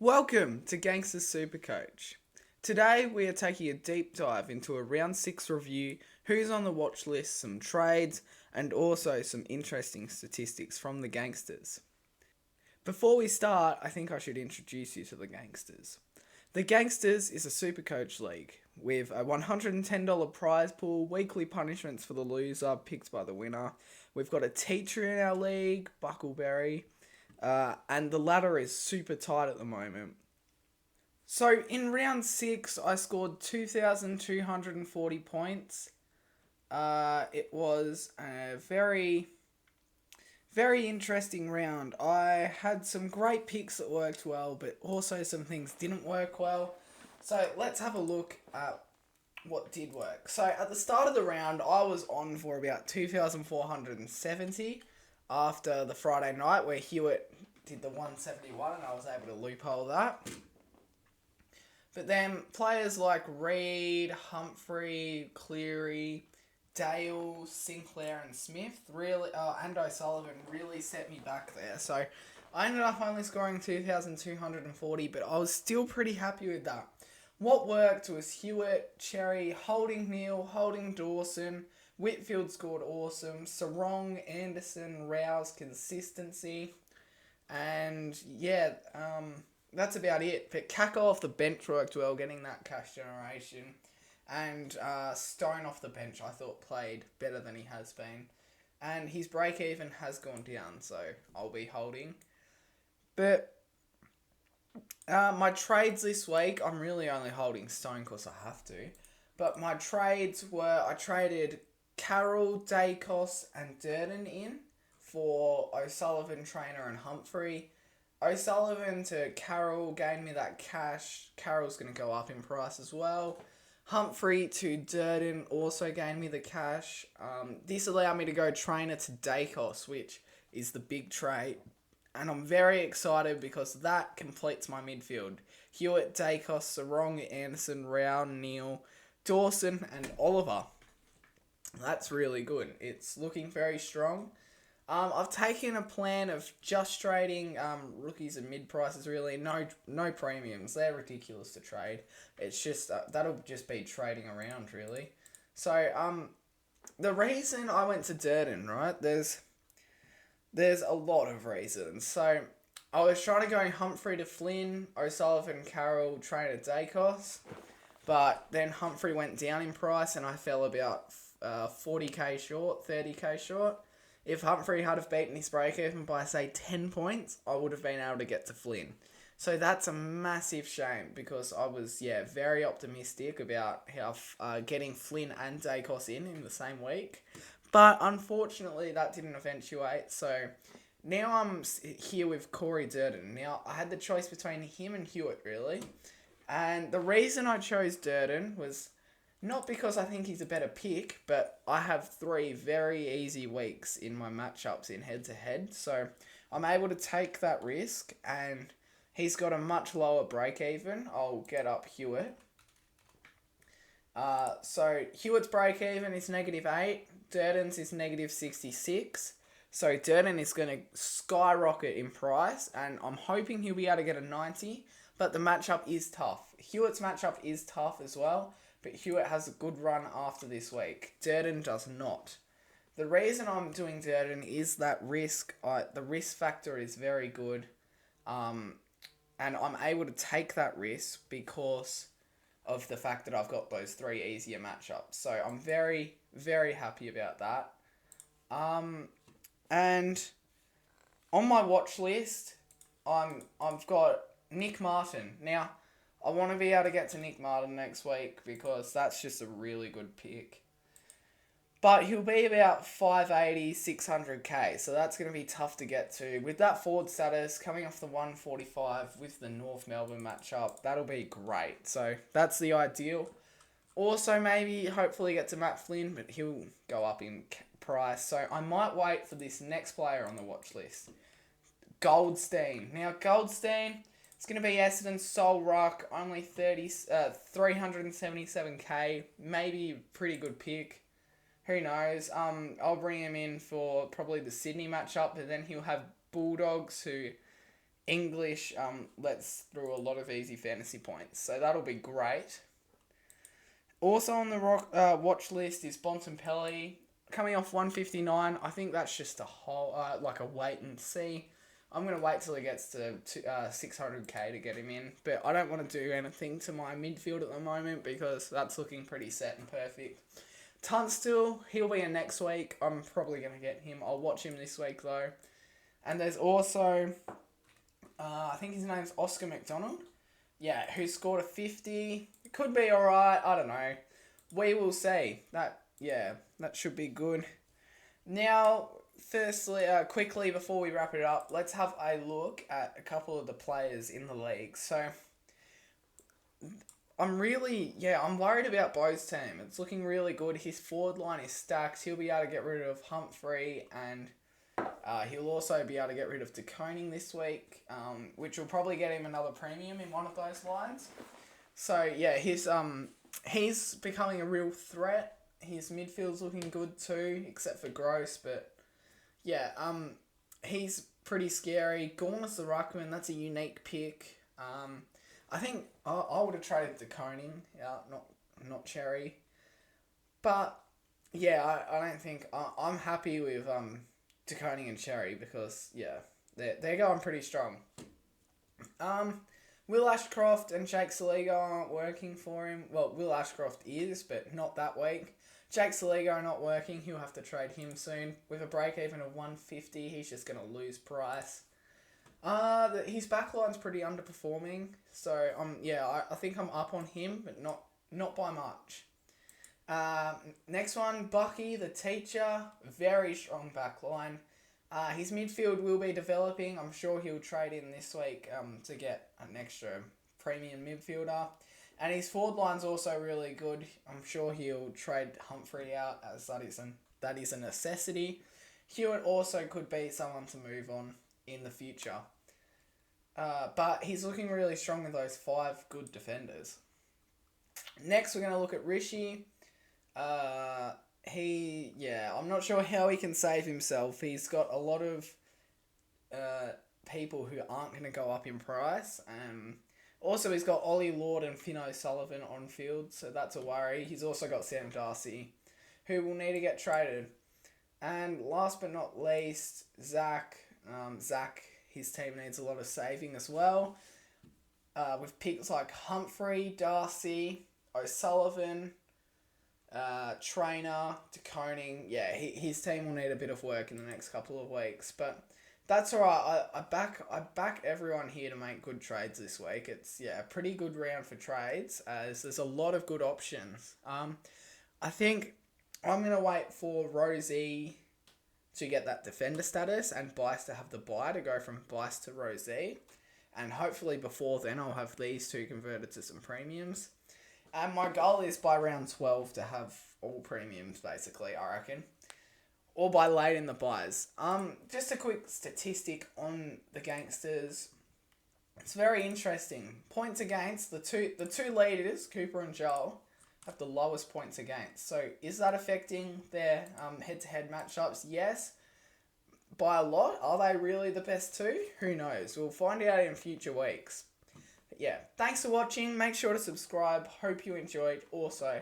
Welcome to Gangsters Supercoach. Today we are taking a deep dive into a round 6 review, who's on the watch list, some trades, and also some interesting statistics from the Gangsters. Before we start, I think I should introduce you to the Gangsters. The Gangsters is a Supercoach league with a $110 prize pool, weekly punishments for the loser, picked by the winner. We've got a teacher in our league, Buckleberry, and the ladder is super tight at the moment. So in round 6, I scored 2,240 points. It was a very, very interesting round. I had some great picks that worked well, but also some things didn't work well. So let's have a look at what did work. So at the start of the round, I was on for about 2,470 after the Friday night where Hewitt did the 171 and I was able to loophole that. But then players like Reed, Humphrey, Cleary, Dale, Sinclair and Smith and O'Sullivan really set me back there. So I ended up only scoring 2,240, but I was still pretty happy with that. What worked was Hewitt, Cherry, Holding Neil, Holding Dawson, Whitfield scored awesome, Sarong, Anderson, Rouse, consistency, and that's about it. But Kako off the bench worked well, getting that cash generation. And Stone off the bench, I thought, played better than he has been. And his break-even has gone down, so I'll be holding. But my trades this week, I'm really only holding Stone because I have to. But my trades were, I traded Carroll, Dacos and Durden in for O'Sullivan, Trainer and Humphrey. O'Sullivan to Carroll gained me that cash. Carroll's going to go up in price as well. Humphrey to Durden also gained me the cash. This allowed me to go Trainer to Dacos, which is the big trade. And I'm very excited because that completes my midfield. Hewitt, Dacos, Sarong, Anderson, Rao, Neil, Dawson and Oliver. That's really good. It's looking very strong. I've taken a plan of just trading rookies and mid prices. Really, no premiums. They're ridiculous to trade. It's just that'll just be trading around really. So the reason I went to Durden, right? There's a lot of reasons. So I was trying to go Humphrey to Flynn, O'Sullivan, Carroll, Trainer Dacos, but then Humphrey went down in price and I fell about 40k short, 30k short. If Humphrey had have beaten his break-even by, say, 10 points, I would have been able to get to Flynn. So that's a massive shame because I was, very optimistic about how getting Flynn and Dacos in the same week. But unfortunately, that didn't eventuate. So now I'm here with Corey Durden. Now, I had the choice between him and Hewitt, really. And the reason I chose Durden was not because I think he's a better pick, but I have 3 very easy weeks in my matchups in head-to-head. So I'm able to take that risk, and he's got a much lower break-even. I'll get up Hewitt. So Hewitt's break-even is -8. Durden's is -66. So Durden is going to skyrocket in price, and I'm hoping he'll be able to get a 90. But the matchup is tough. Hewitt's matchup is tough as well. But Hewitt has a good run after this week. Durden does not. The reason I'm doing Durden is that risk. The risk factor is very good. And I'm able to take that risk because of the fact that I've got those 3 easier matchups. So I'm very, very happy about that. And on my watch list, I've got Nick Martin. Now, I want to be able to get to Nick Martin next week because that's just a really good pick. But he'll be about 580, 600k, so that's going to be tough to get to. With that forward status, coming off the 145 with the North Melbourne matchup, that'll be great. So that's the ideal. Also, maybe, hopefully get to Matt Flynn, but he'll go up in price. So I might wait for this next player on the watch list. Goldstein. Now, Goldstein, it's going to be Essendon's sole ruck, only 377k, maybe pretty good pick. Who knows? I'll bring him in for probably the Sydney matchup, but then he'll have Bulldogs, who English lets through a lot of easy fantasy points, so that'll be great. Also on the watch list is Bontempelli, coming off 159. I think that's just a whole like a wait and see. I'm going to wait till he gets to 600k to get him in, but I don't want to do anything to my midfield at the moment because that's looking pretty set and perfect. Tunstall, he'll be in next week. I'm probably going to get him. I'll watch him this week though. And there's also, I think his name's Oscar McDonald. Yeah, who scored a 50. It could be alright. I don't know. We will see. That should be good. Now, firstly, quickly before we wrap it up, let's have a look at a couple of the players in the league. So, I'm worried about Bo's team. It's looking really good. His forward line is stacked. He'll be able to get rid of Humphrey, and he'll also be able to get rid of De Koning this week, which will probably get him another premium in one of those lines. So yeah, he's becoming a real threat. His midfield's looking good too, except for Gross, but yeah, he's pretty scary. Gormus the Ruckman, that's a unique pick. I think I would have traded De Koning, not Cherry. But yeah, I don't think I'm happy with De Koning and Cherry because yeah, they're going pretty strong. Will Ashcroft and Jake Saligo aren't working for him. Well, Will Ashcroft is, but not that week. Jake Saligo not working. He'll have to trade him soon. With a break even of 150, he's just going to lose price. His backline's pretty underperforming. So, I think I'm up on him, but not by much. Next one, Bucky, the teacher. Very strong backline. His midfield will be developing. I'm sure he'll trade in this week to get an extra premium midfielder. And his forward line's also really good. I'm sure he'll trade Humphrey out as that is a necessity. Hewitt also could be someone to move on in the future. But he's looking really strong with those 5 good defenders. Next, we're going to look at Rishi. I'm not sure how he can save himself. He's got a lot of people who aren't going to go up in price. Also, he's got Ollie Lord and Finn O'Sullivan on field, so that's a worry. He's also got Sam Darcy, who will need to get traded. And last but not least, Zach. His team needs a lot of saving as well. With picks like Humphrey, Darcy, O'Sullivan, Trainer, De Koning. Yeah, his team will need a bit of work in the next couple of weeks, but that's alright. I back everyone here to make good trades this week. It's a pretty good round for trades as there's a lot of good options. I think I'm gonna wait for Rosie to get that defender status and Bice to have the buy to go from Bice to Rosie, and hopefully before then I'll have these two converted to some premiums. And my goal is by round 12 to have all premiums, basically, I reckon. Or by late in the buys. Just a quick statistic on the gangsters. It's very interesting. Points against, the two leaders, Cooper and Joel, have the lowest points against. So is that affecting their head-to-head matchups? Yes. By a lot. Are they really the best two? Who knows? We'll find out in future weeks. Yeah, thanks for watching. Make sure to subscribe. Hope you enjoyed. Also,